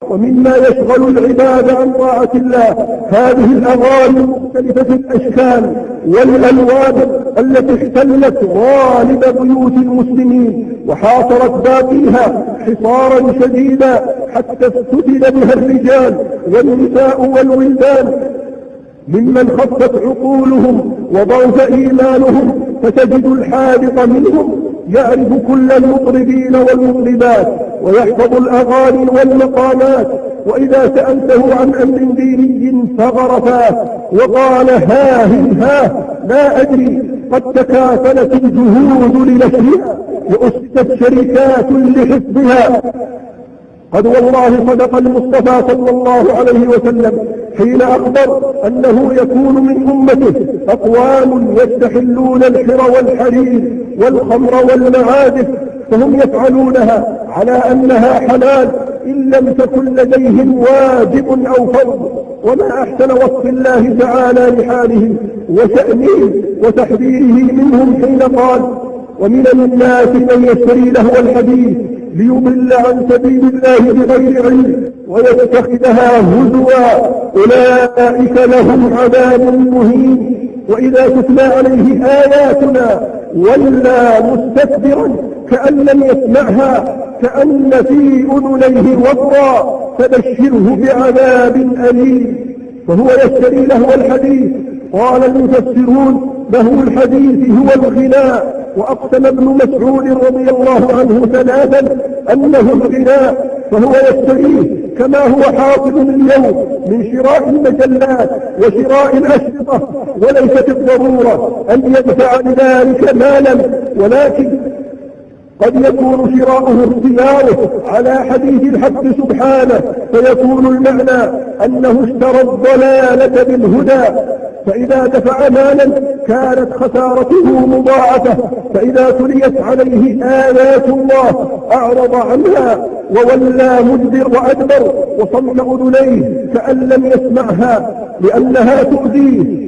ومما يشغل العباد عن طاعة الله هذه الأغاني المختلفة الأشكال والألوان التي احتلت غالب بيوت المسلمين وحاصرت باقيها حصارا شديدا حتى افتتن بها الرجال والنساء والولدان ممن خفت عقولهم وضعف إيمانهم، فتجد الحاذق منهم يعرف كل المطربين والمطربات ويحفظ الأغاني والمقامات، وإذا سألته عن أمر ديني ثغر فاه وقال ها لا أدري، قد تكافلت الجهود لنشرها وأسست شركات لحفظها. قد والله صدق المصطفى صلى الله عليه وسلم حين أخبر أنه يكون من أمته أقوام يستحلون الحر والحرير والخمر والمعازف فهم يفعلونها على أنها حلال إن لم تكن لديهم واجب أو فرض. وما أحسن وصف الله تعالى لحاله وشأنه وتحذيره منهم حين قال: ومن الناس من يشتري لهو الحديث ليضل عن سبيل الله بغير علم ويتخذها هزوا أولئك لهم عذاب مهين. وإذا تتلى عليه آياتنا ولى مستكبرا كأن لم يسمعها كأن في أذنيه وقرا فبشره بعذاب أليم. فهو يشتري لهو الحديث. قال المفسرون: لهو الحديث هو الغناء. وأقسم ابن مسعود رضي الله عنه ثلاثا أنه الغناء، فهو يشتريه كما هو حاصل اليوم من شراء المجلات وشراء الأشرطة، وليست الضرورة أن يدفع لذلك مالا، ولكن قد يكون شراؤه اختياره على حديث الحق سبحانه، فيكون المعنى أنه اشترى الضلالة بالهدى، فإذا دفع مالا كانت خسارته مضاعفة. فإذا تليت عليه آيات الله أعرض عنها وولى مدبر وأدبر وصم أذنيه كأن لم يسمعها لأنها تؤذيه.